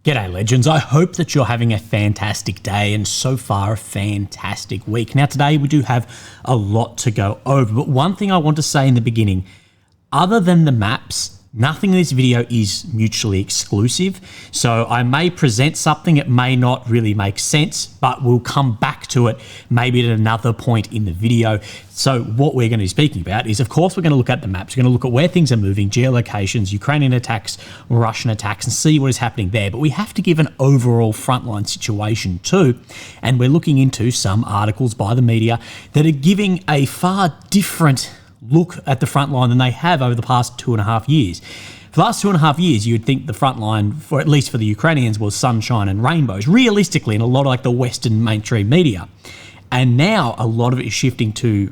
G'day legends, I hope that you're having a fantastic day and so far a fantastic week. Now today we do have a lot to go over, but one thing I want to say in the beginning, other than the maps, nothing in this video is mutually exclusive. So I may present something, it may not really make sense, but we'll come back to it maybe at another point in the video. So what we're going to be speaking about is, of course, we're going to look at the maps. We're going to look at where things are moving, geolocations, Ukrainian attacks, Russian attacks, and see what is happening there. But we have to give an overall frontline situation too. And we're looking into some articles by the media that are giving a far different look at the front line than they have over the past 2.5 years. For the last 2.5 years, you would think the front line, for at least for the Ukrainians, was sunshine and rainbows, realistically, in a lot of like the Western mainstream media. And now a lot of it is shifting to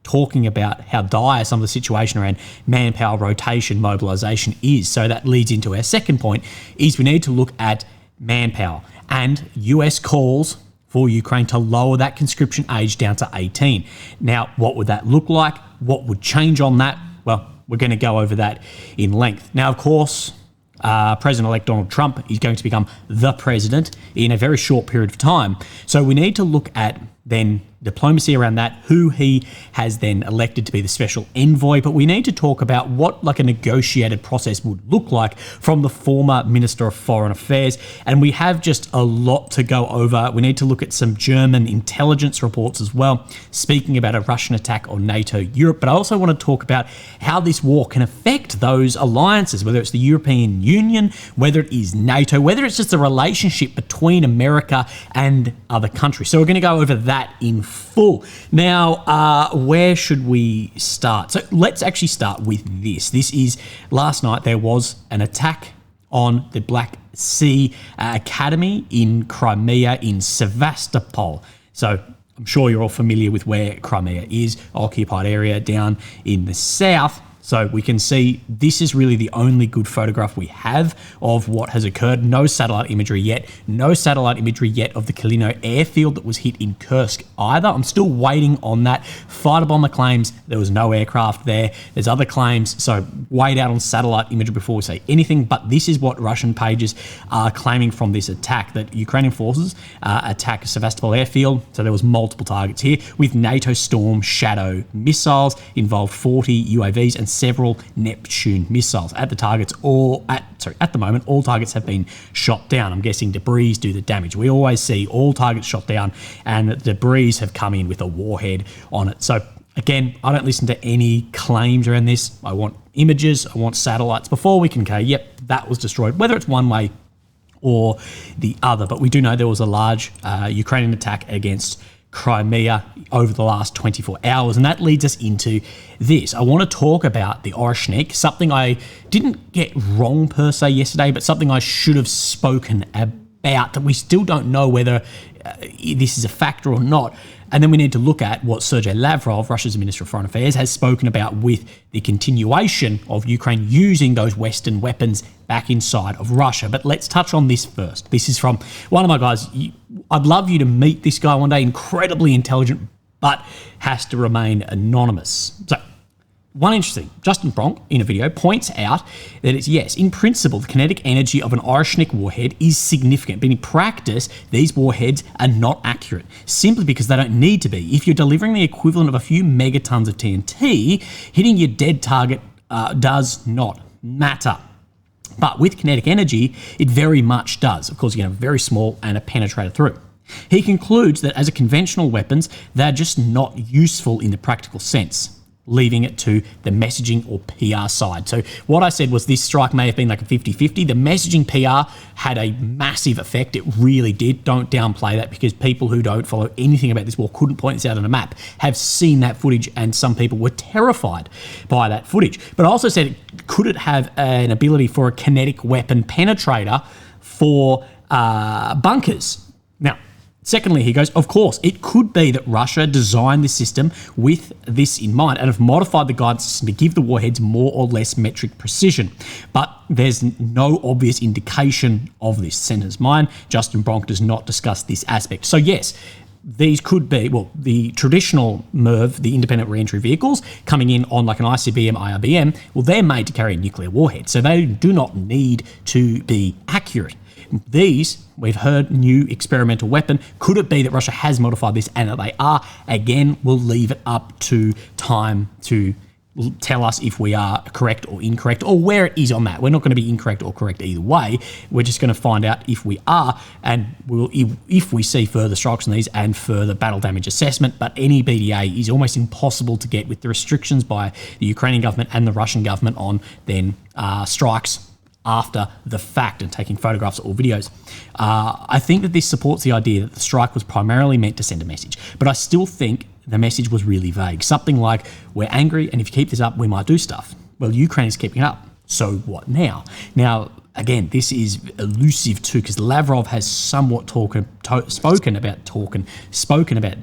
talking about how dire some of the situation around manpower rotation, mobilisation is. So that leads into our second point, is we need to look at manpower and US calls for Ukraine to lower that conscription age down to 18. Now, what would that look like? What would change on that? Well, we're going to go over that in length. Now, of course, President-elect Donald Trump is going to become the president in a very short period of time. So we need to look at then diplomacy around that, who he has then elected to be the special envoy, but we need to talk about what like a negotiated process would look like from the former Minister of Foreign Affairs. And we have just a lot to go over. We need to look at some German intelligence reports as well, speaking about a Russian attack on NATO Europe. But I also want to talk about how this war can affect those alliances, whether it's the European Union, whether it is NATO, whether it's just a relationship between America and other countries. So we're going to go over that in full. Now, where should we start? So let's actually start with this. This is, last night there was an attack on the Black Sea Academy in Crimea in Sevastopol. So I'm sure you're all familiar with where Crimea is, occupied area down in the south. So we can see this is really the only good photograph we have of what has occurred. No satellite imagery yet. No satellite imagery yet of the Kalino airfield that was hit in Kursk either. I'm still waiting on that. Fighter bomber claims there was no aircraft there. There's other claims, so wait out on satellite imagery before we say anything. But this is what Russian pages are claiming from this attack, that Ukrainian forces attack Sevastopol airfield. So there was multiple targets here with NATO Storm Shadow missiles, involved 40 UAVs and several Neptune missiles at the targets, or at the moment, all targets have been shot down. I'm guessing debris do the damage. We always see all targets shot down and debris have come in with a warhead on it. So again, I don't listen to any claims around this. I want images, I want satellites before we can say, yep, that was destroyed, whether it's one way or the other. But we do know there was a large Ukrainian attack against Crimea over the last 24 hours, and that leads us into this. I want to talk about the Oreshnik, something I didn't get wrong per se yesterday, but something I should have spoken about, that we still don't know whether this is a factor or not. And then we need to look at what Sergei Lavrov, Russia's Minister of Foreign Affairs, has spoken about with the continuation of Ukraine using those Western weapons back inside of Russia. But let's touch on this first. This is from one of my guys. I'd love you to meet this guy one day. Incredibly intelligent, but has to remain anonymous. So, one interesting, Justin Bronk in a video points out that it's, yes, in principle, the kinetic energy of an Oreshnik warhead is significant, but in practice, these warheads are not accurate, simply because they don't need to be. If you're delivering the equivalent of a few megatons of TNT, hitting your dead target does not matter. But with kinetic energy, it very much does. Of course, you can have very small and a penetrator through. He concludes that as a conventional weapons, they're just not useful in the practical sense, leaving it to the messaging or PR side. So what I said was this strike may have been like a 50-50. The messaging PR had a massive effect. It really did. Don't downplay that, because people who don't follow anything about this war, couldn't point this out on a map, have seen that footage, and some people were terrified by that footage. But I also said, could it have an ability for a kinetic weapon penetrator for bunkers? Now, secondly, he goes, of course, it could be that Russia designed the system with this in mind and have modified the guidance system to give the warheads more or less metric precision. But there's no obvious indication of this. Senator's mind, Justin Bronk does not discuss this aspect. So yes, these could be, well, the traditional MIRV, the independent re-entry vehicles, coming in on like an ICBM, IRBM, well, they're made to carry a nuclear warhead, so they do not need to be accurate. these, we've heard, new experimental weapon. Could it be that Russia has modified this and that they are? Again, we'll leave it up to time to tell us if we are correct or incorrect or where it is on that. We're not going to be incorrect or correct either way. We're just going to find out if we are, and if we see further strikes on these and further battle damage assessment. But any BDA is almost impossible to get with the restrictions by the Ukrainian government and the Russian government on then strikes after the fact and taking photographs or videos. I think that this supports the idea that the strike was primarily meant to send a message, but I still think the message was really vague. Something like, we're angry, and if you keep this up, we might do stuff. Well, Ukraine is keeping it up. So what now? Now, again, this is elusive too, because Lavrov has somewhat spoken about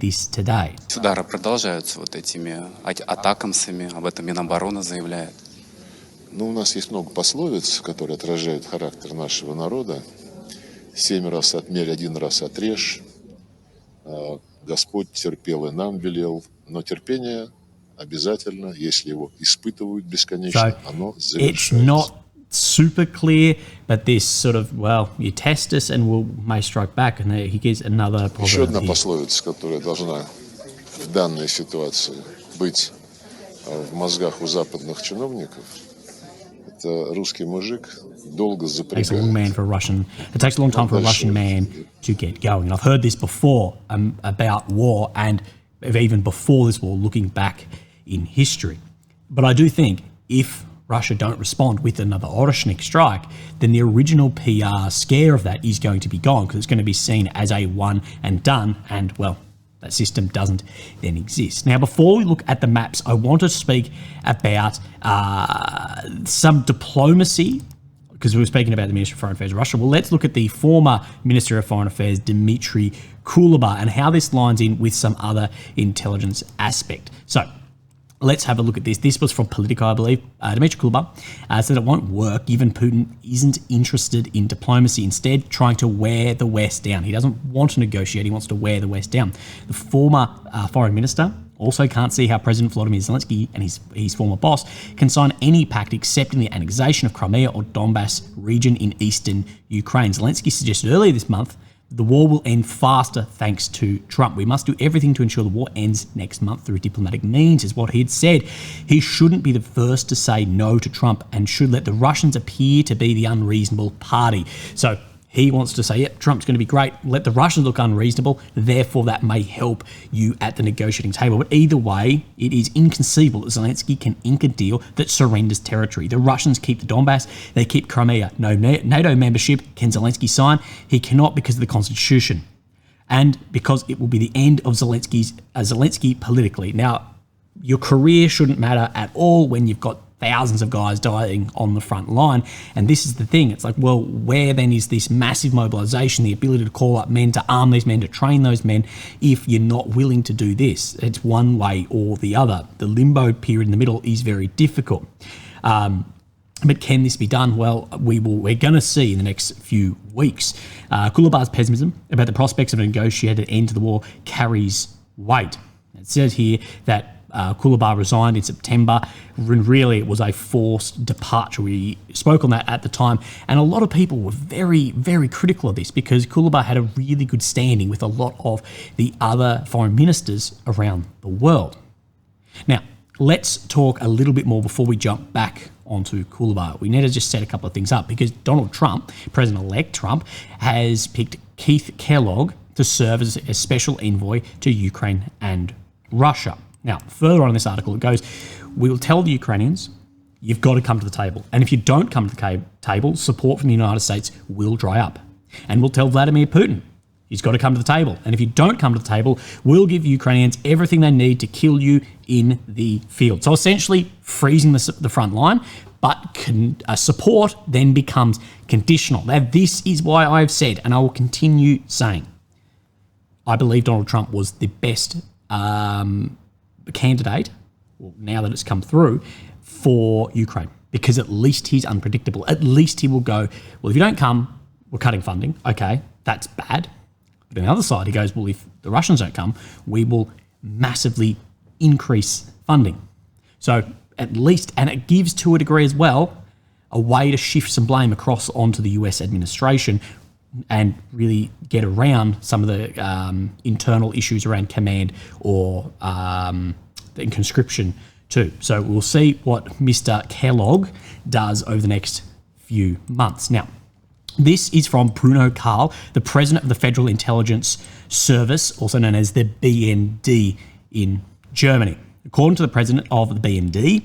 this today. Удары продолжаются вот этими атакамсами, об этом Минобороны заявляет. Ну, у нас есть много пословиц, которые отражают характер нашего народа. 7 раз отмерь, 1 раз отрежь. Господь терпел и нам велел, но терпение обязательно, если его испытывают бесконечно, оно завершается. It's not super clear, but this sort of, well, you test us and we may strike back. And he gives another proverb. Еще одна пословица, которая должна в данной ситуации быть в мозгах у западных чиновников, это русский мужик долго запрягает. It takes a long time for a Russian man to get going. And I've heard this before about war and even before this war, looking back in history. But I do think if Russia don't respond with another Oroshnik strike, then the original PR scare of that is going to be gone, because it's going to be seen as a one and done, and, well, that system doesn't then exist. Now, before we look at the maps, I want to speak about some diplomacy, because we were speaking about the Minister of Foreign Affairs of Russia. Well, let's look at the former Minister of Foreign Affairs, Dmitry Kuleba, and how this lines in with some other intelligence aspect. So let's have a look at this. This was from Politico, I believe. Dmitry Kuleba said it won't work given Putin isn't interested in diplomacy, instead trying to wear the West down. He doesn't want to negotiate, he wants to wear the West down. The former foreign minister also can't see how President Volodymyr Zelensky and his former boss can sign any pact accepting the annexation of Crimea or Donbass region in eastern Ukraine. Zelensky suggested earlier this month the war will end faster thanks to Trump. We must do everything to ensure the war ends next month through diplomatic means, is what he had said. He shouldn't be the first to say no to Trump and should let the Russians appear to be the unreasonable party. So he wants to say, yep, Trump's going to be great. Let the Russians look unreasonable. Therefore, that may help you at the negotiating table. But either way, it is inconceivable that Zelensky can ink a deal that surrenders territory. The Russians keep the Donbass. They keep Crimea. No NATO membership can Zelensky sign. He cannot because of the Constitution. And because it will be the end of Zelensky politically. Now, your career shouldn't matter at all when you've got thousands of guys dying on the front line. And this is the thing. It's like, well, where then is this massive mobilization, the ability to call up men, to arm these men, to train those men, if you're not willing to do this? It's one way or the other. The limbo period in the middle is very difficult. But can this be done? Well, we're going to see in the next few weeks. Kuleba's pessimism about the prospects of a negotiated end to the war carries weight. It says here that Kuleba resigned in September. Really, it was a forced departure. We spoke on that at the time, and a lot of people were very, very critical of this because Kuleba had a really good standing with a lot of the other foreign ministers around the world. Now, let's talk a little bit more before we jump back onto Kuleba. We need to just set a couple of things up because Donald Trump, President-elect Trump, has picked Keith Kellogg to serve as a special envoy to Ukraine and Russia. Now, further on in this article, it goes, we will tell the Ukrainians, you've got to come to the table. And if you don't come to the table, support from the United States will dry up. And we'll tell Vladimir Putin, he's got to come to the table. And if you don't come to the table, we'll give Ukrainians everything they need to kill you in the field. So essentially freezing the front line, but support then becomes conditional. Now, this is why I've said, and I will continue saying, I believe Donald Trump was the best candidate, well, now that it's come through, for Ukraine, because at least he's unpredictable. At least he will go, well, if you don't come, we're cutting funding. Okay, that's bad. But on the other side, he goes, well, if the Russians don't come, we will massively increase funding. So at least, and it gives to a degree as well, a way to shift some blame across onto the US administration and really get around some of the internal issues around command or the conscription too. So we'll see what Mr. Kellogg does over the next few months. Now, this is from Bruno Karl, the president of the Federal Intelligence Service, also known as the BND in Germany. According to the president of the BND,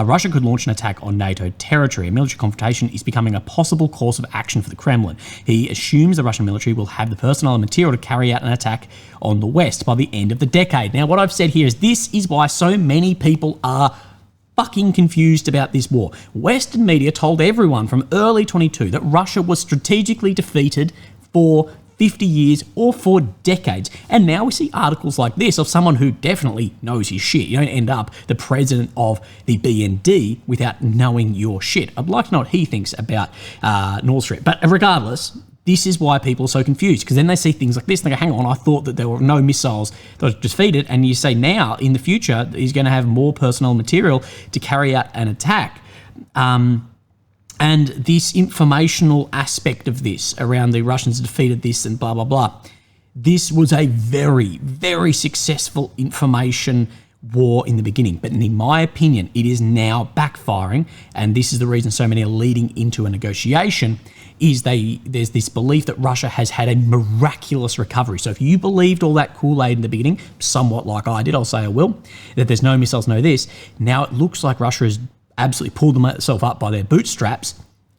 Russia could launch an attack on NATO territory. A military confrontation is becoming a possible course of action for the Kremlin. He assumes the Russian military will have the personnel and material to carry out an attack on the West by the end of the decade. Now, what I've said here is this is why so many people are fucking confused about this war. Western media told everyone from early 22 that Russia was strategically defeated for 50 years or for decades. And now we see articles like this of someone who definitely knows his shit. You don't end up the president of the BND without knowing your shit. I'd like to know what he thinks about Nord Stream. But regardless, this is why people are so confused, because then they see things like this and they go, hang on, I thought that there were no missiles that were defeated. And you say now, in the future, he's going to have more personnel material to carry out an attack. And this informational aspect of this around the Russians defeated this and blah, blah, blah. This was a very, very successful information war in the beginning. But in my opinion, it is now backfiring. And this is the reason so many are leading into a negotiation is there's this belief that Russia has had a miraculous recovery. So if you believed all that Kool-Aid in the beginning, somewhat like I did, I'll say I will, that there's no missiles, no this, now it looks like Russia has absolutely pulled themselves up by their bootstraps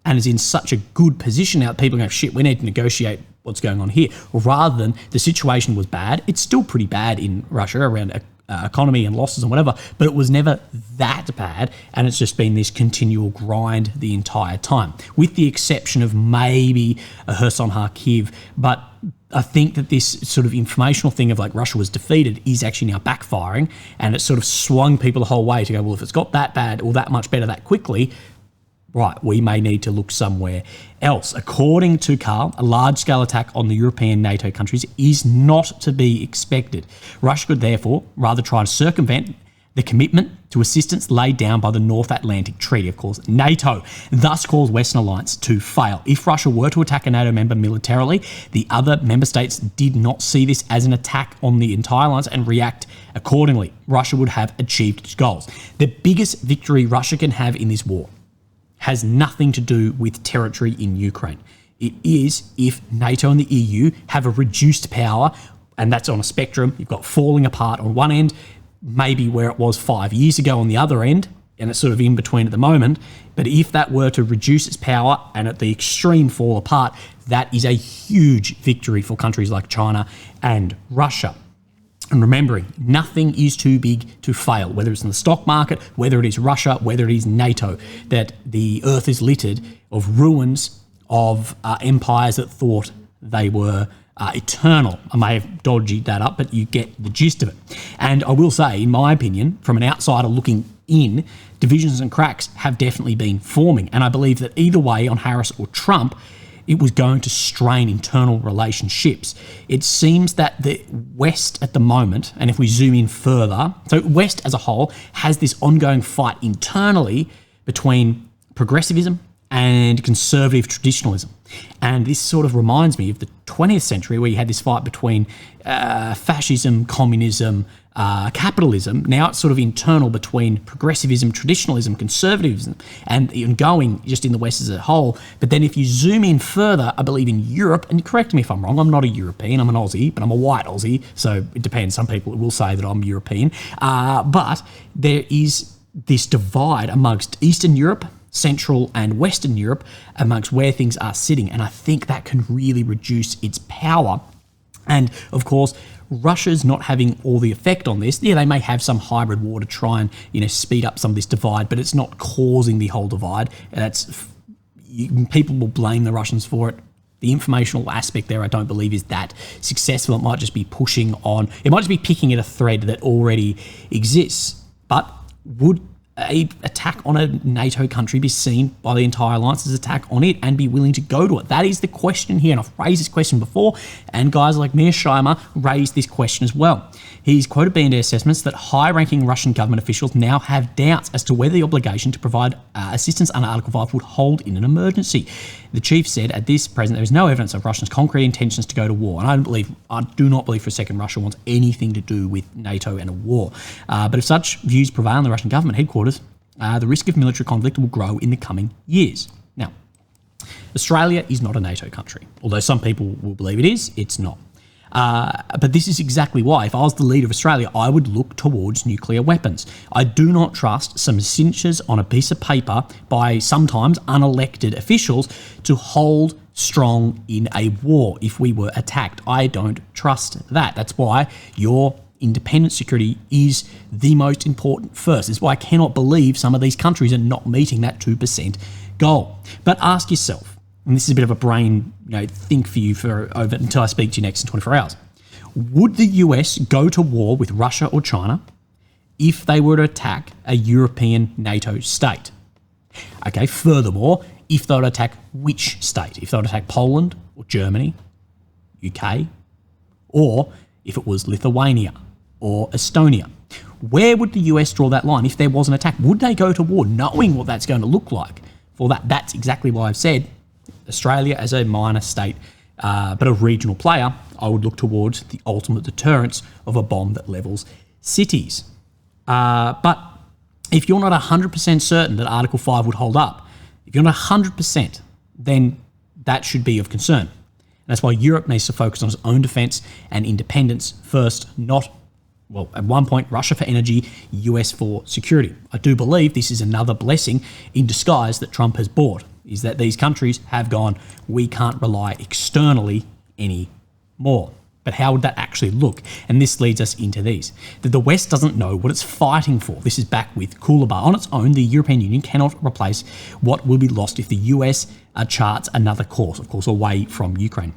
and is in such a good position now that people are going, shit, we need to negotiate what's going on here. Rather than the situation was bad. It's still pretty bad in Russia around economy and losses and whatever, but it was never that bad. And it's just been this continual grind the entire time, with the exception of maybe a Kherson Kharkiv. But I think that this sort of informational thing of like Russia was defeated is actually now backfiring, and it sort of swung people the whole way to go, well, if it's got that bad or that much better that quickly, right, we may need to look somewhere else. According to Karl, a large-scale attack on the European NATO countries is not to be expected. Russia could therefore rather try to circumvent the commitment to assistance laid down by the North Atlantic Treaty, of course, NATO, thus cause Western alliance to fail. If Russia were to attack a NATO member militarily, the other member states did not see this as an attack on the entire alliance and react accordingly. Russia would have achieved its goals. The biggest victory Russia can have in this war has nothing to do with territory in Ukraine. It is if NATO and the EU have a reduced power, and that's on a spectrum. You've got falling apart on one end, maybe where it was 5 years ago on the other end, and it's sort of in between at the moment. But if that were to reduce its power and at the extreme fall apart, that is a huge victory for countries like China and Russia. And remembering, nothing is too big to fail, whether it's in the stock market, whether it is Russia, whether it is NATO, that the earth is littered of ruins of empires that thought they were eternal. I may have dodged that up, but you get the gist of it. And I will say, in my opinion, from an outsider looking in, divisions and cracks have definitely been forming. And I believe that either way, on Harris or Trump, it was going to strain internal relationships. It seems that the West at the moment, and if we zoom in further, so West as a whole has this ongoing fight internally between progressivism and conservative traditionalism. And this sort of reminds me of the 20th century, where you had this fight between fascism, communism, capitalism. Now it's sort of internal between progressivism, traditionalism, conservatism, and going just in the West as a whole. But then if you zoom in further, I believe in Europe, and correct me if I'm wrong, I'm not a European, I'm an Aussie, but I'm a white Aussie, so it depends. Some people will say that I'm European. But there is this divide amongst Eastern Europe, Central and Western Europe, amongst where things are sitting. And I think that can really reduce its power. And of course, Russia's not having all the effect on this. Yeah, they may have some hybrid war to try and, speed up some of this divide, but it's not causing the whole divide. People will blame the Russians for it. The informational aspect there, I don't believe, is that successful. It might just be pushing on. It might just be picking at a thread that already exists. But would a attack on a NATO country be seen by the entire alliance as an attack on it and be willing to go to it? That is the question here, and I've raised this question before, and guys like Mearsheimer raised this question as well. He's quoted BND assessments that high-ranking Russian government officials now have doubts as to whether the obligation to provide assistance under Article 5 would hold in an emergency. The chief said, at this present, there is no evidence of Russia's concrete intentions to go to war. And I do not believe for a second Russia wants anything to do with NATO and a war. But if such views prevail in the Russian government headquarters, the risk of military conflict will grow in the coming years. Now, Australia is not a NATO country. Although some people will believe it is, it's not. But this is exactly why, if I was the leader of Australia, I would look towards nuclear weapons. I do not trust some signatures on a piece of paper by sometimes unelected officials to hold strong in a war if we were attacked. I don't trust that. That's why your independent security is the most important first. It's why I cannot believe some of these countries are not meeting that 2% goal. But ask yourself, and this is a bit of a brain think for you for over until I speak to you next in 24 hours. Would the US go to war with Russia or China if they were to attack a European NATO state? Okay, furthermore, if they were to attack which state? If they were to attack Poland or Germany, UK, or if it was Lithuania or Estonia? Where would the US draw that line if there was an attack? Would they go to war knowing what that's going to look like? For that's exactly why I've said Australia as a minor state, but a regional player, I would look towards the ultimate deterrence of a bomb that levels cities. But if you're not 100% certain that Article 5 would hold up, if you're not 100%, then that should be of concern. And that's why Europe needs to focus on its own defence and independence first, not, well, at one point, Russia for energy, US for security. I do believe this is another blessing in disguise that Trump has brought, is that these countries have gone, we can't rely externally anymore. But how would that actually look? And this leads us into these. That the West doesn't know what it's fighting for. This is back with Kulaba. On its own, the European Union cannot replace what will be lost if the US charts another course, of course, away from Ukraine.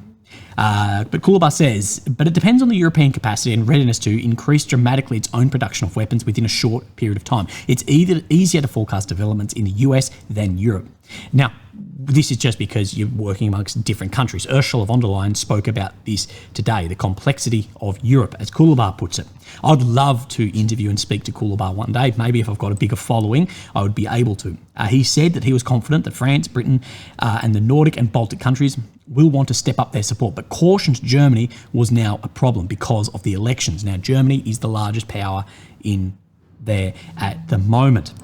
But Kulaba says, but it depends on the European capacity and readiness to increase dramatically its own production of weapons within a short period of time. It's easier to forecast developments in the US than Europe. Now, this is just because you're working amongst different countries. Ursula von der Leyen spoke about this today, the complexity of Europe, as Kulaba puts it. I'd love to interview and speak to Kulaba one day. Maybe if I've got a bigger following, I would be able to. He said that he was confident that France, Britain, and the Nordic and Baltic countries will want to step up their support, but cautioned Germany was now a problem because of the elections. Now, Germany is the largest power in there at the moment,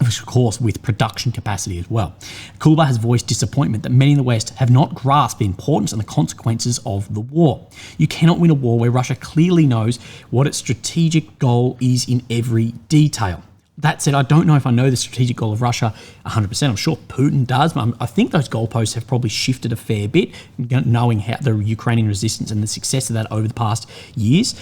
of course, with production capacity as well. Kulaba has voiced disappointment that many in the West have not grasped the importance and the consequences of the war. You cannot win a war where Russia clearly knows what its strategic goal is in every detail. That said, I don't know if I know the strategic goal of Russia 100%. I'm sure Putin does, but I think those goalposts have probably shifted a fair bit, knowing how the Ukrainian resistance and the success of that over the past years.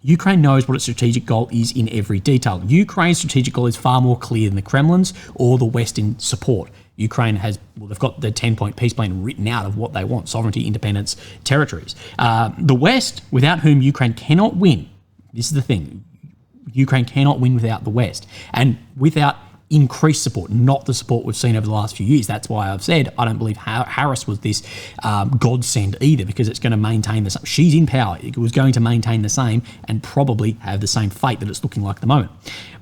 Ukraine knows what its strategic goal is in every detail. Ukraine's strategic goal is far more clear than the Kremlin's or the West in support. Ukraine has, well, they've got the 10-point peace plan written out of what they want: sovereignty, independence, territories. The West, without whom Ukraine cannot win, this is the thing, Ukraine cannot win without the West and without increased support, not the support we've seen over the last few years. That's why I've said I don't believe Harris was this godsend either, because it's going to maintain the same. She's in power. It was going to maintain the same and probably have the same fate that it's looking like at the moment.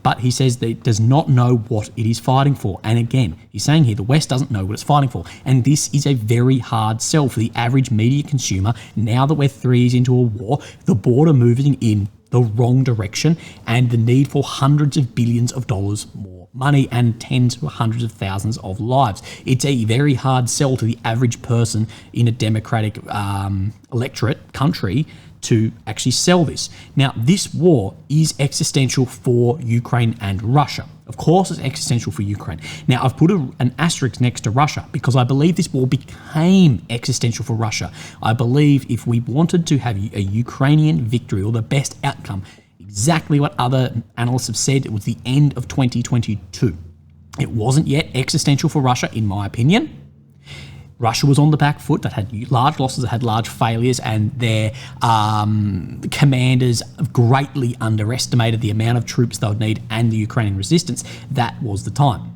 But he says that it does not know what it is fighting for. And again, he's saying here the West doesn't know what it's fighting for. And this is a very hard sell for the average media consumer now that we're 3 years into a war, the border moving in the wrong direction, and the need for hundreds of billions of dollars more money and tens of hundreds of thousands of lives. It's a very hard sell to the average person in a democratic electorate country to actually sell this. Now, this war is existential for Ukraine and Russia. Of course, it's existential for Ukraine. Now, I've put an asterisk next to Russia because I believe this war became existential for Russia. I believe if we wanted to have a Ukrainian victory or the best outcome, exactly what other analysts have said, it was the end of 2022. It wasn't yet existential for Russia, in my opinion. Russia was on the back foot, that had large losses, that had large failures, and their commanders greatly underestimated the amount of troops they would need and the Ukrainian resistance. That was the time.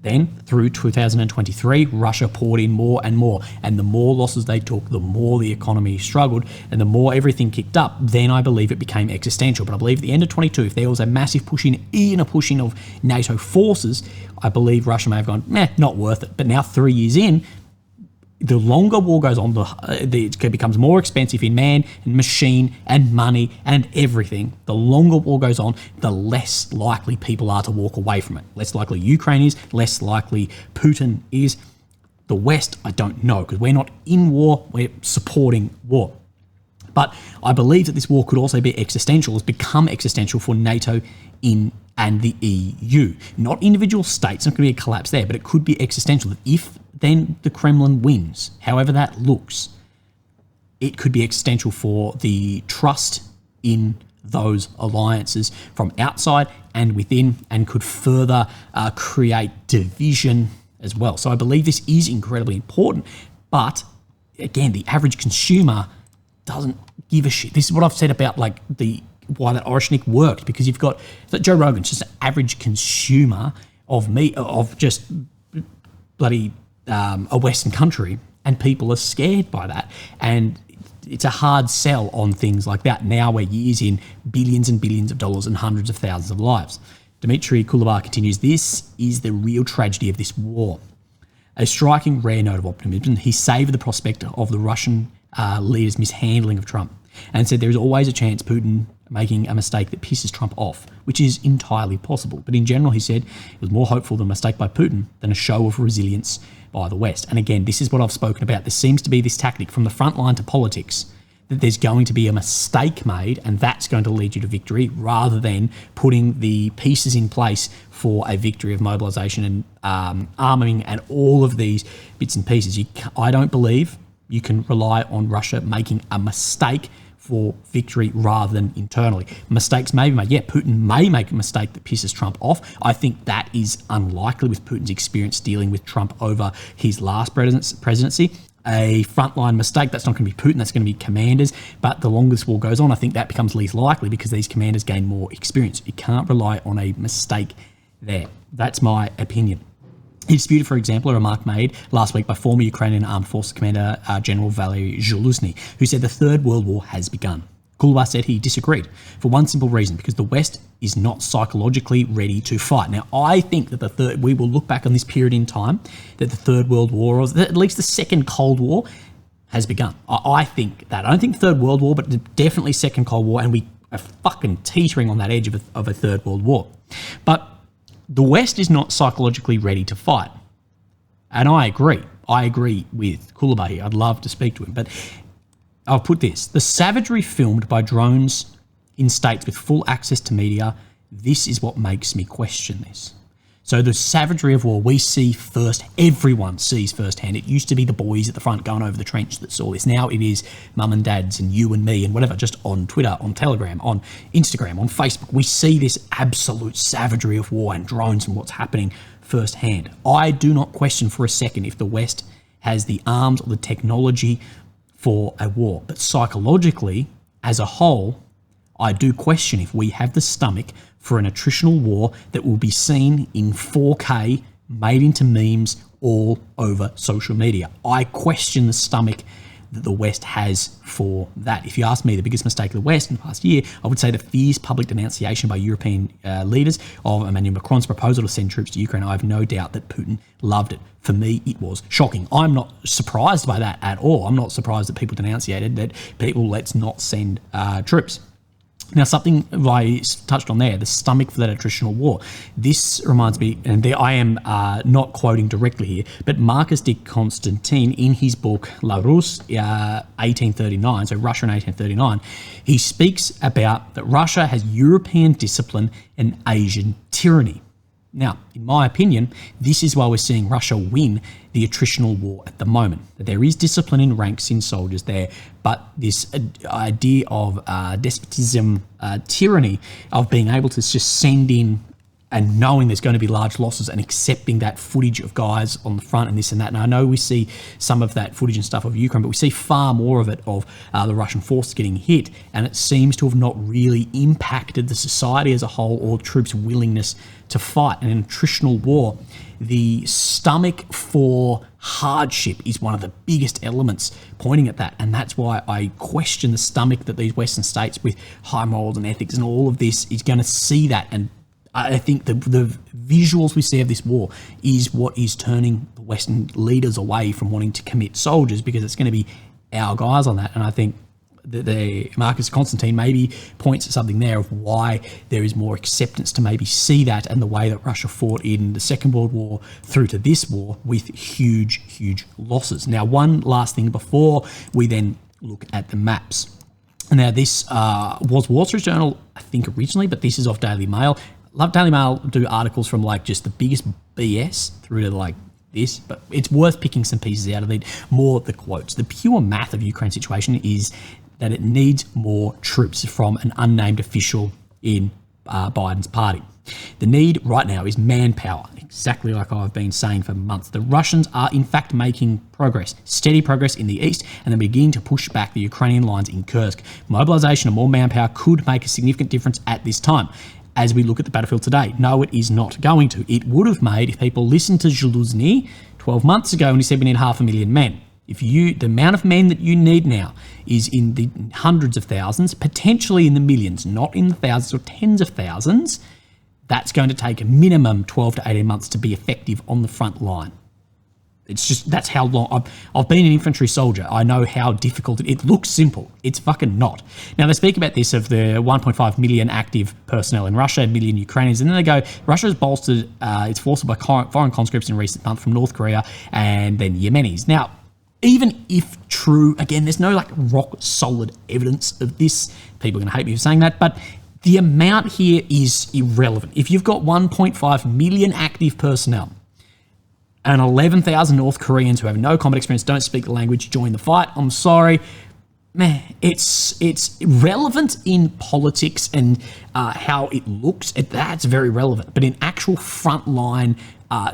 Then, through 2023, Russia poured in more and more, and the more losses they took, the more the economy struggled, and the more everything kicked up. Then I believe it became existential. But I believe at the end of 22, if there was a massive pushing of NATO forces, I believe Russia may have gone, not worth it. But now 3 years in, the longer war goes on, it becomes more expensive in man and machine and money and everything. The longer war goes on, the less likely people are to walk away from it. Less likely Ukraine is, less likely Putin is. The West, I don't know, because we're not in war, we're supporting war. But I believe that this war could also be existential, has become existential for NATO and the EU. Not individual states, not going to be a collapse there, but it could be existential. If then the Kremlin wins, however that looks, it could be existential for the trust in those alliances from outside and within, and could further create division as well. So I believe this is incredibly important, but again, the average consumer doesn't give a shit. This is what I've said about why that Orishnik worked, because you've got Joe Rogan's just an average consumer of just bloody a Western country, and people are scared by that, and it's a hard sell on things like that now we're years in, billions and billions of dollars and hundreds of thousands of lives. Dmitry Kuleba continues, this is the real tragedy of this war. A striking rare note of optimism, he savoured the prospect of the Russian leader's mishandling of Trump and said there is always a chance Putin making a mistake that pisses Trump off, which is entirely possible. But in general, he said it was more hopeful than a mistake by Putin than a show of resilience by the West. And again, this is what I've spoken about. There seems to be this tactic from the front line to politics that there's going to be a mistake made and that's going to lead you to victory, rather than putting the pieces in place for a victory of mobilisation and arming and all of these bits and pieces. I don't believe you can rely on Russia making a mistake for victory rather than internally. Mistakes may be made. Yeah, Putin may make a mistake that pisses Trump off. I think that is unlikely with Putin's experience dealing with Trump over his last presidency. A frontline mistake, that's not going to be Putin, that's going to be commanders. But the longer this war goes on, I think that becomes least likely because these commanders gain more experience. You can't rely on a mistake there. That's my opinion. He disputed, for example, a remark made last week by former Ukrainian Armed Forces Commander General Valery Zaluzhny, who said the Third World War has begun. Kuleba said he disagreed for one simple reason, because the West is not psychologically ready to fight. Now, I think that we will look back on this period in time, that the Third World War, or at least the Second Cold War, has begun. I think that. I don't think Third World War, but definitely Second Cold War, and we are fucking teetering on that edge of a Third World War. But the West is not psychologically ready to fight. And I agree. I agree with Kuleba here. I'd love to speak to him. But I'll put this. The savagery filmed by drones in states with full access to media, this is what makes me question this. So the savagery of war we see first, everyone sees firsthand. It used to be the boys at the front going over the trench that saw this. Now it is mum and dads and you and me and whatever, just on Twitter, on Telegram, on Instagram, on Facebook. We see this absolute savagery of war and drones and what's happening firsthand. I do not question for a second if the West has the arms or the technology for a war. But psychologically, as a whole, I do question if we have the stomach for an attritional war that will be seen in 4K, made into memes all over social media. I question the stomach that the West has for that. If you ask me the biggest mistake of the West in the past year, I would say the fierce public denunciation by European leaders of Emmanuel Macron's proposal to send troops to Ukraine. I have no doubt that Putin loved it. For me, it was shocking. I'm not surprised by that at all. I'm not surprised that people denunciated that let's not send troops. Now, something I touched on there, the stomach for that attritional war. This reminds me, and I am not quoting directly here, but Marcus de Constantine, in his book La Russe, 1839, so Russia in 1839, he speaks about that Russia has European discipline and Asian tyranny. Now, in my opinion, this is why we're seeing Russia win the attritional war at the moment. That there is discipline in ranks in soldiers there, but this idea of despotism, tyranny, of being able to just send in and knowing there's going to be large losses and accepting that footage of guys on the front and this and that. And I know we see some of that footage and stuff of Ukraine, but we see far more of it of the Russian forces getting hit, and it seems to have not really impacted the society as a whole or troops' willingness to fight. And in attritional war, the stomach for hardship is one of the biggest elements pointing at that, and that's why I question the stomach that these Western states with high morals and ethics and all of this is going to see that. And I think the visuals we see of this war is what is turning the Western leaders away from wanting to commit soldiers, because it's going to be our guys on that. And I think the Marcus Constantine maybe points at something there of why there is more acceptance to maybe see that, and the way that Russia fought in the Second World War through to this war with huge, huge losses. Now, one last thing before we then look at the maps. Now, this was Wall Street Journal, I think, originally, but this is off Daily Mail. Love Daily Mail do articles from like just the biggest BS through to like this, but it's worth picking some pieces out of it. More of the quotes. The pure math of Ukraine's situation is that it needs more troops from an unnamed official in Biden's party. The need right now is manpower, exactly like I've been saying for months. The Russians are in fact making progress, steady progress in the east, and they're beginning to push back the Ukrainian lines in Kursk. Mobilization of more manpower could make a significant difference at this time. As we look at the battlefield today, no, it is not going to. It would have made if people listened to Zaluzny 12 months ago when he said we need 500,000 men. The amount of men that you need now is in the hundreds of thousands, potentially in the millions, not in the thousands or tens of thousands. That's going to take a minimum 12 to 18 months to be effective on the front line. It's just, that's how long I've been an infantry soldier. I know how difficult it looks simple. It's fucking not. Now, they speak about this of the 1.5 million active personnel in Russia, a million Ukrainians, and then they go, Russia has bolstered its forces by foreign conscripts in recent months from North Korea and then Yemenis. Now, even if true, again, there's no like rock solid evidence of this. People are going to hate me for saying that, but the amount here is irrelevant. If you've got 1.5 million active personnel and 11,000 North Koreans who have no combat experience, don't speak the language, join the fight, I'm sorry, man, it's relevant in politics and how it looks. That's very relevant. But in actual frontline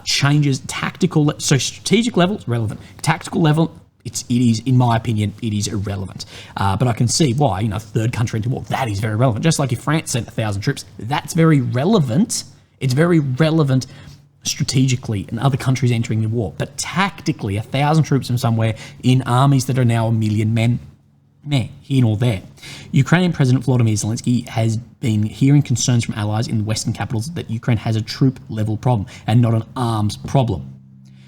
changes, tactical, so strategic level, it's relevant. Tactical level, it is, in my opinion, it is irrelevant. But I can see why, third country into war, that is very relevant. Just like if France sent 1,000 troops, that's very relevant. It's very relevant strategically and other countries entering the war. But tactically, 1,000 troops from somewhere in armies that are now 1 million men, here nor there. Ukrainian President Volodymyr Zelensky has been hearing concerns from allies in the Western capitals that Ukraine has a troop-level problem and not an arms problem.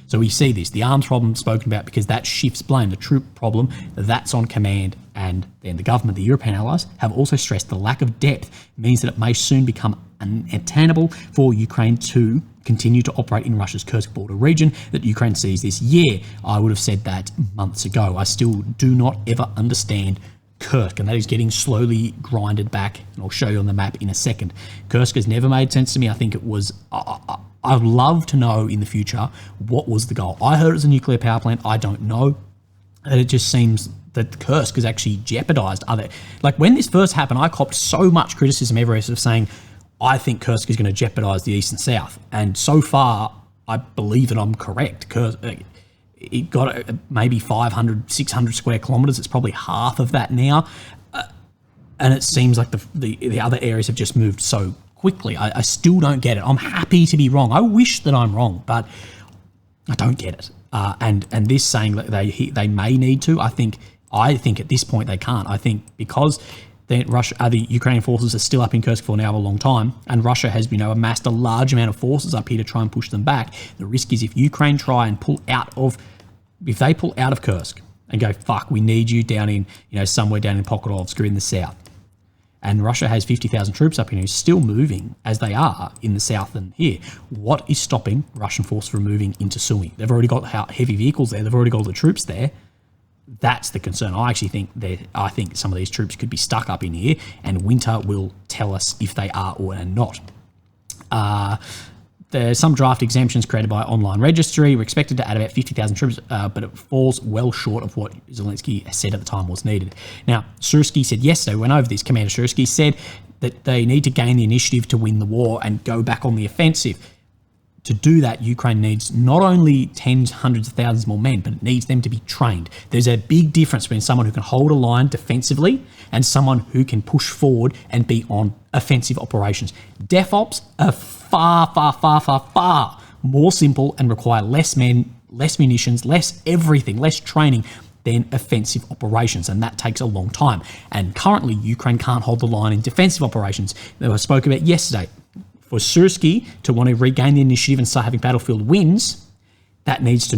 So we see this, the arms problem spoken about, because that shifts blame. The troop problem, that's on command. And then the government, the European allies, have also stressed the lack of depth means that it may soon become unattainable for Ukraine to continue to operate in Russia's Kursk border region that Ukraine sees this year. I would have said that months ago. I still do not ever understand Kursk, and that is getting slowly grinded back, and I'll show you on the map in a second. Kursk has never made sense to me. I think it was... I'd love to know in the future what was the goal. I heard it was a nuclear power plant. I don't know. And it just seems that Kursk has actually jeopardized other... Like, when this first happened, I copped so much criticism everywhere of saying, I think Kursk is going to jeopardize the East and South. And so far, I believe that I'm correct. Kursk, it got maybe 500, 600 square kilometers. It's probably half of that now. And it seems like the other areas have just moved so quickly. I still don't get it. I'm happy to be wrong. I wish that I'm wrong, but I don't get it. And this saying that they may need to, I think at this point they can't. I think because the Ukrainian forces are still up in Kursk for now a long time, and Russia has amassed a large amount of forces up here to try and push them back. The risk is if Ukraine try and if they pull out of Kursk and go, fuck, we need you down in somewhere down in Pokrovsk or in the south. And Russia has 50,000 troops up here still moving as they are in the south and here. What is stopping Russian forces from moving into Sumy? They've already got heavy vehicles there. They've already got the troops there. That's the concern. I actually think some of these troops could be stuck up in here, and winter will tell us if they are or are not. There's some draft exemptions created by online registry. We're expected to add about 50,000 troops, but it falls well short of what Zelensky said at the time was needed. Now, Sursky said yesterday, we went over this, Commander Sursky said that they need to gain the initiative to win the war and go back on the offensive. To do that, Ukraine needs not only tens, hundreds of thousands more men, but it needs them to be trained. There's a big difference between someone who can hold a line defensively and someone who can push forward and be on offensive operations. Def ops are far more simple and require less men, less munitions, less everything, less training than offensive operations, and that takes a long time. And currently, Ukraine can't hold the line in defensive operations that I spoke about yesterday. For Sursky to want to regain the initiative and start having battlefield wins, that needs to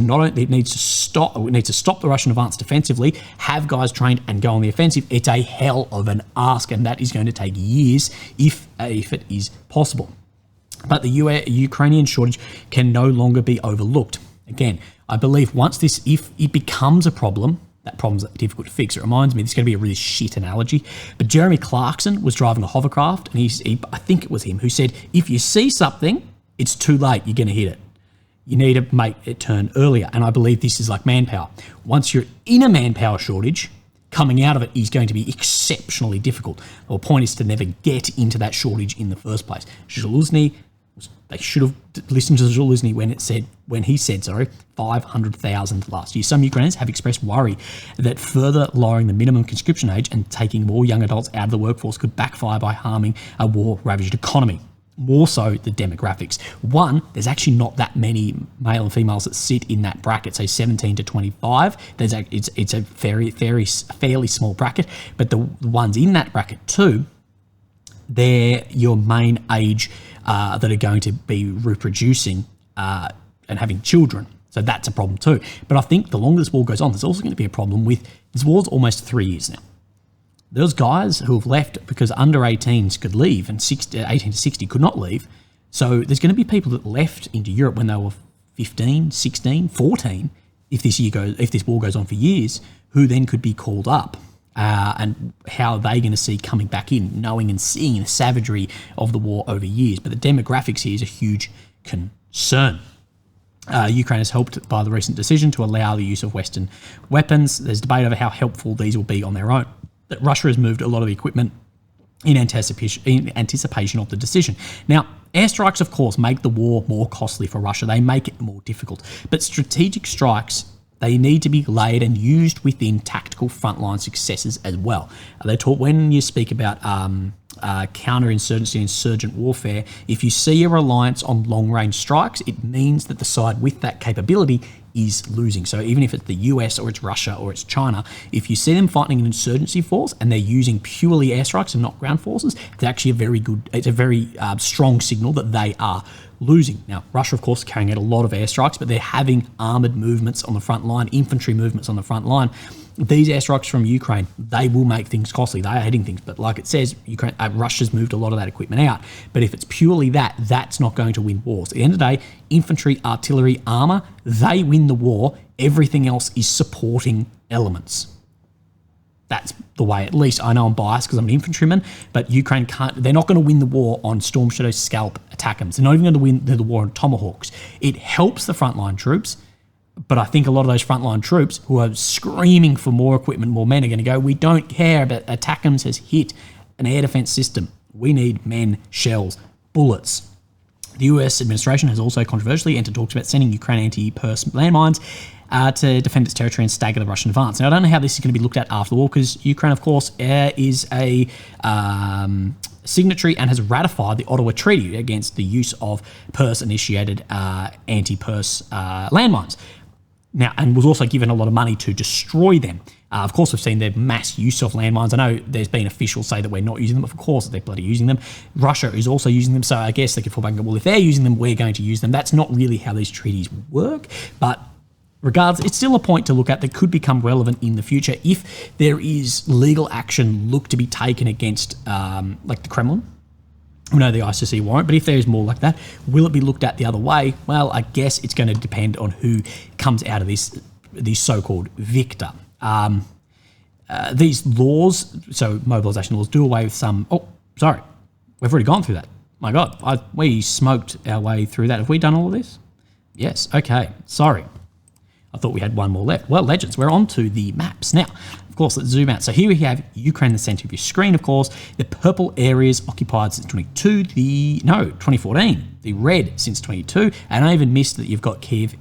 stop the Russian advance defensively, have guys trained and go on the offensive. It's a hell of an ask, and that is going to take years if it is possible. But the Ukrainian shortage can no longer be overlooked. Again, I believe if it becomes a problem, that problem's difficult to fix. It reminds me, this is going to be a really shit analogy, but Jeremy Clarkson was driving a hovercraft, and I think it was him who said, if you see something, it's too late, you're going to hit it. You need to make it turn earlier. And I believe this is like manpower. Once you're in a manpower shortage, coming out of it is going to be exceptionally difficult. The point is to never get into that shortage in the first place. They should have listened to Zaluzny when he said 500,000 last year. Some Ukrainians have expressed worry that further lowering the minimum conscription age and taking more young adults out of the workforce could backfire by harming a war-ravaged economy. More so the demographics. One, there's actually not that many male and females that sit in that bracket, say 17 to 25. It's a fairly small bracket, but the ones in that bracket too, they're your main age that are going to be reproducing and having children. So that's a problem too. But I think the longer this war goes on, there's also going to be a problem with this war's almost 3 years now. Those guys who have left because under 18s could leave and 18 to 60 could not leave. So there's going to be people that left into Europe when they were 15, 16, 14, if this war goes on for years, who then could be called up. And how are they going to see coming back in, knowing and seeing the savagery of the war over years. But the demographics here is a huge concern. Ukraine is helped by the recent decision to allow the use of Western weapons. There's debate over how helpful these will be on their own. That Russia has moved a lot of the equipment in anticipation of the decision. Now, airstrikes, of course, make the war more costly for Russia. They make it more difficult. But strategic strikes, they need to be laid and used within tactical frontline successes as well. When you speak about counterinsurgency and insurgent warfare, if you see a reliance on long-range strikes, it means that the side with that capability is losing. So even if it's the US or it's Russia or it's China, if you see them fighting an insurgency force and they're using purely airstrikes and not ground forces, it's actually a very strong signal that they are losing. Now, Russia, of course, is carrying out a lot of airstrikes, but they're having armoured movements on the front line, infantry movements on the front line. These airstrikes from Ukraine, they will make things costly. They are hitting things. But like it says, Russia's moved a lot of that equipment out. But if it's purely that, that's not going to win wars. At the end of the day, infantry, artillery, armour, they win the war. Everything else is supporting elements. That's the way, at least I know I'm biased because I'm an infantryman, but Ukraine they're not going to win the war on Storm Shadow Scalp ATACMS. They're not even going to win the war on Tomahawks. It helps the frontline troops, but I think a lot of those frontline troops who are screaming for more equipment, more men, are going to go, we don't care, but ATACMS has hit an air defense system. We need men, shells, bullets. The US administration has also controversially entered talks about sending Ukraine anti-Kursk landmines to defend its territory and stagger the Russian advance. Now, I don't know how this is going to be looked at after the war because Ukraine, of course, is a signatory and has ratified the Ottawa Treaty against the use of Pers-initiated anti-Pers landmines. Now, and was also given a lot of money to destroy them. Of course, we've seen their mass use of landmines. I know there's been officials say that we're not using them, but of course they're bloody using them. Russia is also using them, so I guess they could fall back and go, well, if they're using them, we're going to use them. That's not really how these treaties work, but regardless, it's still a point to look at that could become relevant in the future if there is legal action looked to be taken against, like the Kremlin. I know the ICC won't, but if there is more like that, will it be looked at the other way? Well, I guess it's going to depend on who comes out of this so-called victor. These laws, so mobilisation laws, do away with some... Oh, sorry. We've already gone through that. My God, we smoked our way through that. Have we done all of this? Yes. Okay. Sorry. I thought we had one more left. Well, legends, we're on to the maps. Now, Of course, let's zoom out. So here we have Ukraine in the center of your screen, of course. The purple areas occupied since 2014. The red since 22. And I even missed that you've got Kiev,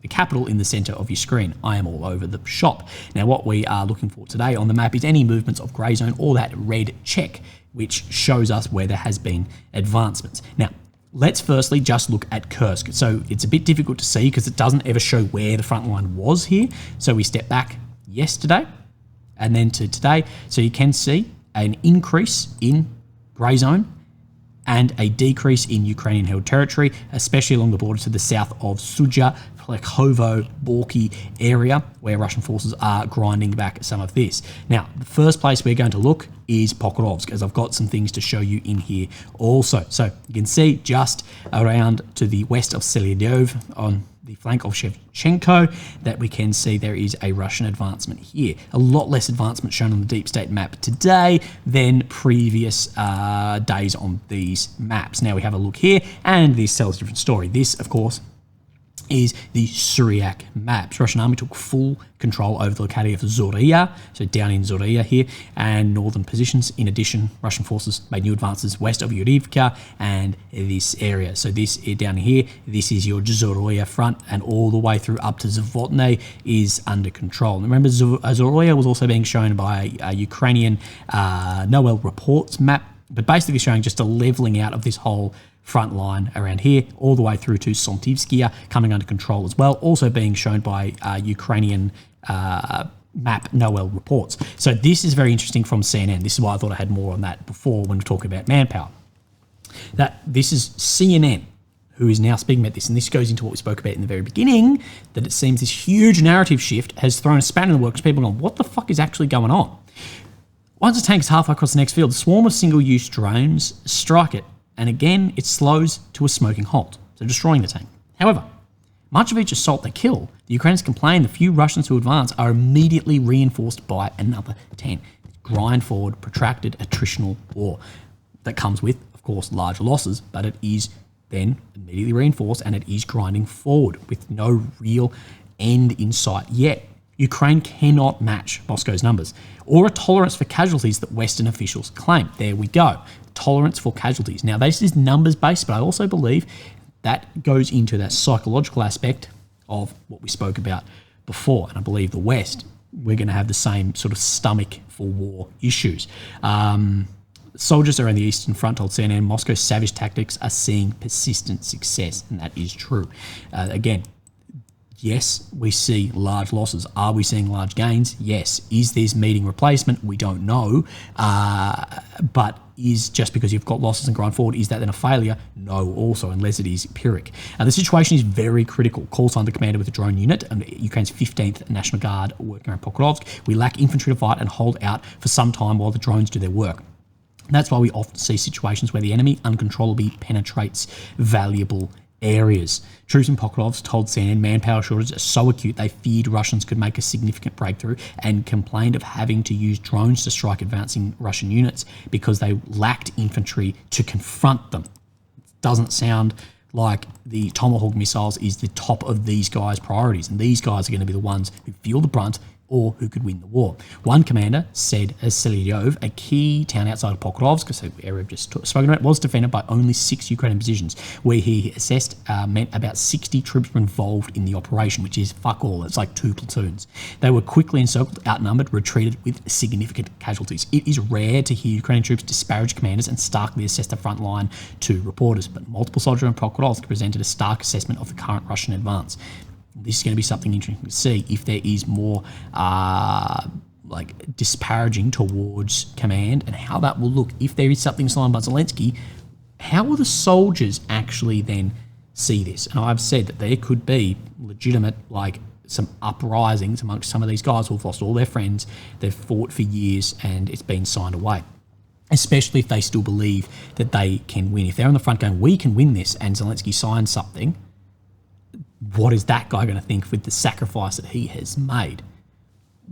the capital, in the center of your screen. I am all over the shop. Now, what we are looking for today on the map is any movements of grey zone or that red check, which shows us where there has been advancements. Now, let's firstly just look at Kursk. So it's a bit difficult to see because it doesn't ever show where the front line was here. So we step back yesterday and then to today. So you can see an increase in grey zone and a decrease in Ukrainian-held territory, especially along the border to the south of Sudzha, Plekhovo, Borky area, where Russian forces are grinding back some of this. Now, the first place we're going to look is Pokrovsk, as I've got some things to show you in here also. So you can see just around to the west of Selyadov on the flank of Shevchenko that we can see there is a Russian advancement here. A lot less advancement shown on the deep state map today than previous days on these maps. Now we have a look here and this tells a different story. This, of course, is the Syriac maps. Russian army took full control over the locality of Zoria, so down in Zoria here, and northern positions. In addition, Russian forces made new advances west of Yurivka and this area. So this down here, this is your Zoria front, and all the way through up to Zavotne is under control. And remember, Zoria was also being shown by a Ukrainian Noel reports map, but basically showing just a leveling out of this whole front line around here, all the way through to Sontivskia, coming under control as well, also being shown by Ukrainian map Noel reports. So this is very interesting from CNN. This is why I thought I had more on that before when we were talking about manpower. That this is CNN who is now speaking about this, and this goes into what we spoke about in the very beginning, that it seems this huge narrative shift has thrown a spanner in the works. People are going, what the fuck is actually going on? Once a tank is halfway across the next field, a swarm of single-use drones strike it, and again, it slows to a smoking halt, so destroying the tank. However, much of each assault they kill, the Ukrainians complain the few Russians who advance are immediately reinforced by another 10. Grind forward, protracted attritional war. That comes with, of course, large losses, but it is then immediately reinforced and it is grinding forward with no real end in sight yet. Ukraine cannot match Moscow's numbers or a tolerance for casualties that Western officials claim. There we go. Tolerance for casualties. Now, this is numbers based, but I also believe that goes into that psychological aspect of what we spoke about before. And I believe the West, we're going to have the same sort of stomach for war issues. Soldiers around the Eastern Front told CNN Moscow's savage tactics are seeing persistent success, and that is true. Again, yes, we see large losses. Are we seeing large gains? Yes. Is this meeting replacement? We don't know. But is just because you've got losses and grind forward, is that then a failure? No, also, unless it is Pyrrhic. The situation is very critical. Call signed the commander with a drone unit and Ukraine's 15th National Guard working around Pokrovsk. We lack infantry to fight and hold out for some time while the drones do their work. That's why we often see situations where the enemy uncontrollably penetrates valuable areas. Troops in Pokrovsk told CNN manpower shortages are so acute they feared Russians could make a significant breakthrough and complained of having to use drones to strike advancing Russian units because they lacked infantry to confront them. It doesn't sound like the Tomahawk missiles is the top of these guys' priorities, and these guys are going to be the ones who feel the brunt or who could win the war. One commander said Selyadov, a key town outside of Pokrovsk, so the area I've just spoken about, was defended by only 6 Ukrainian positions, where he assessed meant about 60 troops were involved in the operation, which is fuck all. It's like 2 platoons. They were quickly encircled, outnumbered, retreated with significant casualties. It is rare to hear Ukrainian troops disparage commanders and starkly assess the front line to reporters, but multiple soldiers in Pokrovsk presented a stark assessment of the current Russian advance. This is going to be something interesting to see if there is more disparaging towards command and how that will look. If there is something signed by Zelensky, how will the soldiers actually then see this? And I've said that there could be legitimate, some uprisings amongst some of these guys who have lost all their friends. They've fought for years and it's been signed away. Especially if they still believe that they can win. If they're on the front going, we can win this, and Zelensky signs something, what is that guy going to think with the sacrifice that he has made?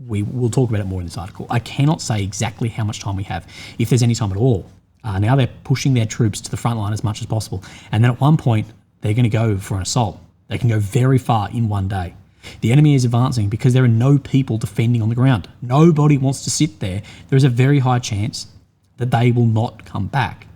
We'll talk about it more in this article. I cannot say exactly how much time we have, if there's any time at all. Now they're pushing their troops to the front line as much as possible. And then at one point, they're going to go for an assault. They can go very far in one day. The enemy is advancing because there are no people defending on the ground. Nobody wants to sit there. There is a very high chance that they will not come back.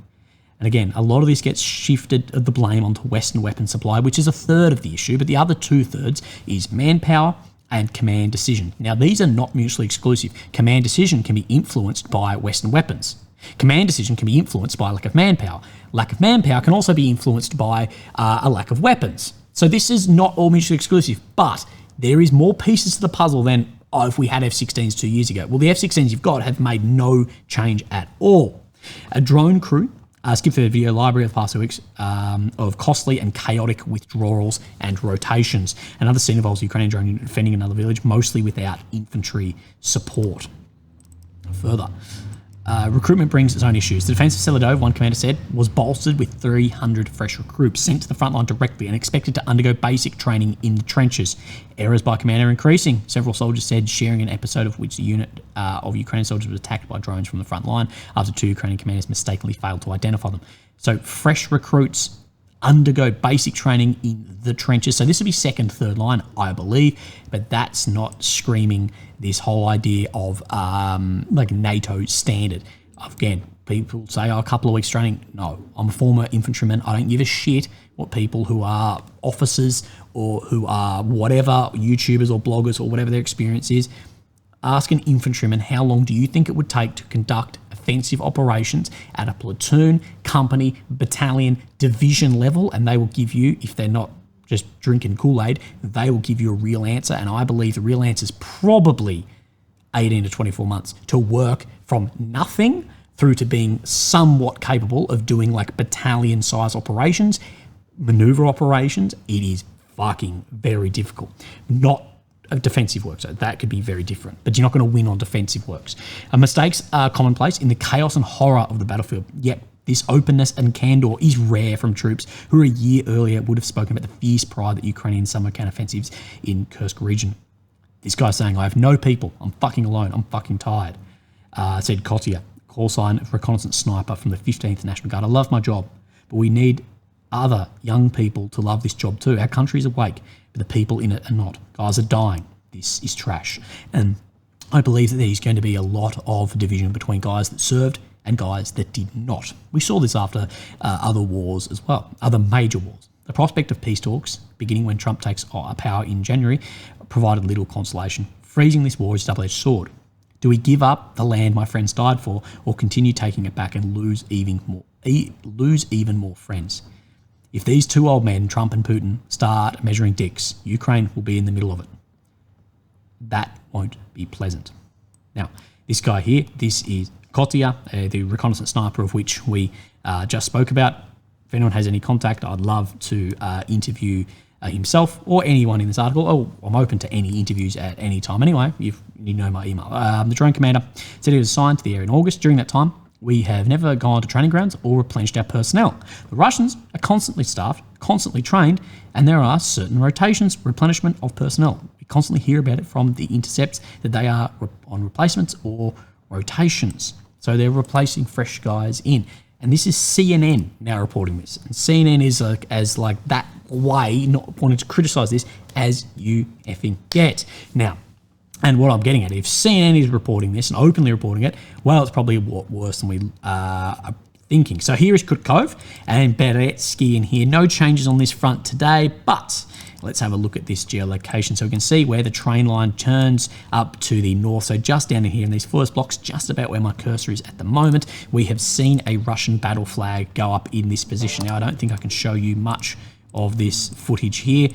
And again, a lot of this gets shifted of the blame onto Western weapon supply, which is a third of the issue, but the other 2/3 is manpower and command decision. Now, these are not mutually exclusive. Command decision can be influenced by Western weapons. Command decision can be influenced by lack of manpower. Lack of manpower can also be influenced by a lack of weapons. So this is not all mutually exclusive, but there is more pieces to the puzzle than if we had F-16s 2 years ago. Well, the F-16s you've got have made no change at all. A drone crew skip through the video library of the past 2 weeks of costly and chaotic withdrawals and rotations. Another scene involves a Ukrainian drone unit defending another village, mostly without infantry support. Further, recruitment brings its own issues. The defence of Seladov, one commander said, was bolstered with 300 fresh recruits sent to the front line directly and expected to undergo basic training in the trenches. Errors by command are increasing. Several soldiers said, sharing an episode of which the unit of Ukrainian soldiers was attacked by drones from the front line after 2 Ukrainian commanders mistakenly failed to identify them. So fresh recruits undergo basic training in the trenches. So this would be second, third line, I believe, but that's not screaming this whole idea of like NATO standard. Again, people say, a couple of weeks training. No, I'm a former infantryman. I don't give a shit what people who are officers or who are whatever, YouTubers or bloggers or whatever their experience is. Ask an infantryman, how long do you think it would take to conduct offensive operations at a platoon, company, battalion, division level? And they will give you, if they're not just drinking Kool-Aid, they will give you a real answer. And I believe the real answer is probably 18 to 24 months to work from nothing through to being somewhat capable of doing like battalion size operations, maneuver operations. It is fucking very difficult. Not defensive work, so that could be very different, but you're not going to win on defensive works. Mistakes are commonplace in the chaos and horror of the battlefield, yet this openness and candor is rare from troops who a year earlier would have spoken about the fierce pride that Ukrainian summer counter-offensives in Kursk region. This guy's saying, I have no people, I'm fucking alone, I'm fucking tired, said Kotia, call sign reconnaissance sniper from the 15th National Guard. I love my job, but we need other young people to love this job too. Our country is awake, but the people in it are not. Guys are dying. This is trash. And I believe that there's going to be a lot of division between guys that served and guys that did not. We saw this after other wars as well, other major wars. The prospect of peace talks, beginning when Trump takes power in January, provided little consolation. Freezing this war is a double-edged sword. Do we give up the land my friends died for, or continue taking it back and lose even more friends? If these two old men, Trump and Putin, start measuring dicks, Ukraine will be in the middle of it. That won't be pleasant. Now, this guy here, this is Kotia, the reconnaissance sniper of which we just spoke about. If anyone has any contact, I'd love to interview himself or anyone in this article. Oh, I'm open to any interviews at any time anyway. You know my email. The drone commander said he was assigned to the area in August. During that time, we have never gone to training grounds or replenished our personnel. The Russians are constantly staffed, constantly trained, and there are certain rotations, replenishment of personnel. We constantly hear about it from the intercepts that they are on replacements or rotations. So they're replacing fresh guys in. And this is CNN now reporting this. And CNN is like that way, not wanting to criticise this as you effing get. Now, and what I'm getting at, if CNN is reporting this and openly reporting it, well, it's probably a lot worse than we are thinking. So here is Kursk and Beretsky in here. No changes on this front today, but let's have a look at this geolocation so we can see where the train line turns up to the north. So just down in here in these first blocks, just about where my cursor is at the moment, we have seen a Russian battle flag go up in this position. Now, I don't think I can show you much of this footage here.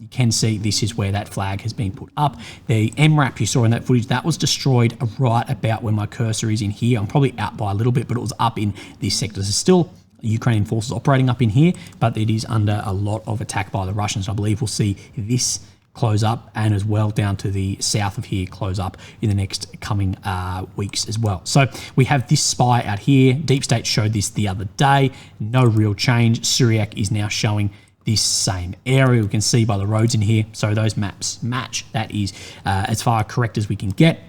You can see this is where that flag has been put up. The MRAP you saw in that footage, that was destroyed right about where my cursor is in here. I'm probably out by a little bit, but it was up in this sector. There's still Ukrainian forces operating up in here, but it is under a lot of attack by the Russians. I believe we'll see this close up and as well down to the south of here close up in the next coming weeks as well. So we have this spy out here. Deep State showed this the other day. No real change. Syriac is now showing this same area. We can see by the roads in here. So those maps match. That is as far correct as we can get.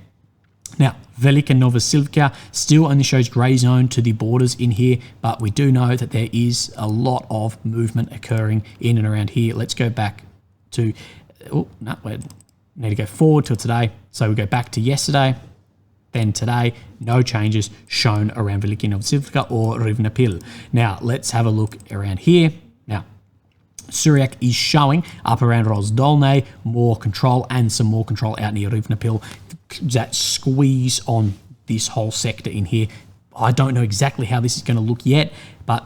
Now, Velika Novosilka still only shows grey zone to the borders in here, but we do know that there is a lot of movement occurring in and around here. Let's go back to we need to go forward to today. So we go back to yesterday, then today, no changes shown around Veliki Novosibirsk or Rivnepil. Now, let's have a look around here. Now, Suryak is showing up around Rozdolny, more control and some more control out near Rivnepil. That squeeze on this whole sector in here. I don't know exactly how this is going to look yet, but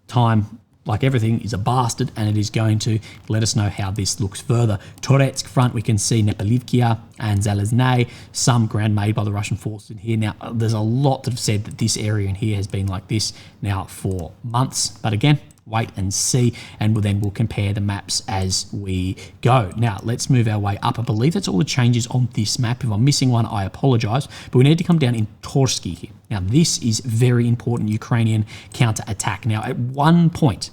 time, like everything, is a bastard, and it is going to let us know how this looks further. Toretsk front, we can see Nepelivkia and Zaleznay, some ground made by the Russian forces in here. Now, there's a lot that have said that this area in here has been like this now for months, but again, wait and see, and then we'll compare the maps as we go. Now, let's move our way up. I believe that's all the changes on this map. If I'm missing one, I apologize, but we need to come down in Torsky here. Now, this is very important Ukrainian counter-attack. Now, at one point,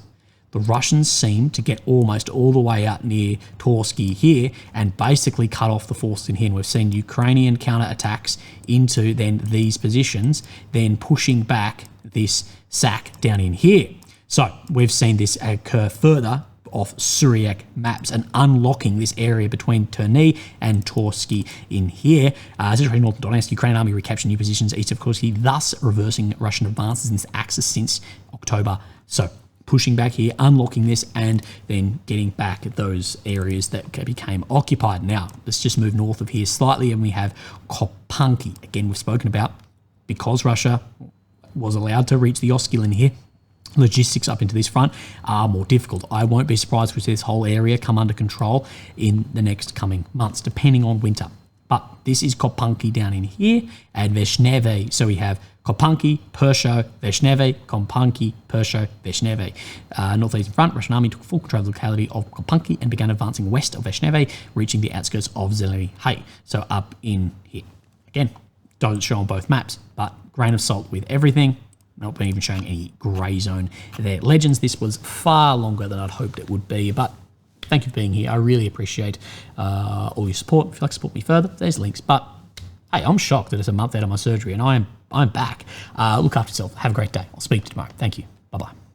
the Russians seem to get almost all the way out near Torsky here and basically cut off the forces in here. And we've seen Ukrainian counter-attacks into then these positions, then pushing back this sack down in here. So we've seen this occur further off Suryak maps and unlocking this area between Terny and Torsky in here. Situation north of Donetsk, Ukrainian army recaptured new positions east of Kursk, thus reversing Russian advances in this axis since October. So pushing back here, unlocking this, and then getting back at those areas that became occupied. Now, let's just move north of here slightly, and we have Kopanki. Again, we've spoken about, because Russia was allowed to reach the Oskil in here, logistics up into this front are more difficult. I won't be surprised if this whole area come under control in the next coming months, depending on winter. But this is Kopanki down in here, and Veshneve. So we have Kopanki, Persho, Veshneve, Kopanki, Persho, Veshneve. Northeastern front, Russian army took full control of the locality of Kopanki and began advancing west of Veshneve, reaching the outskirts of Zeleny Hay. So up in here. Again, doesn't show on both maps, but grain of salt with everything. Not even showing any grey zone there. Legends, this was far longer than I'd hoped it would be, but thank you for being here. I really appreciate all your support. If you'd like to support me further, there's links. But hey, I'm shocked that it's a month out of my surgery and I'm back. Look after yourself. Have a great day. I'll speak to you tomorrow. Thank you. Bye-bye.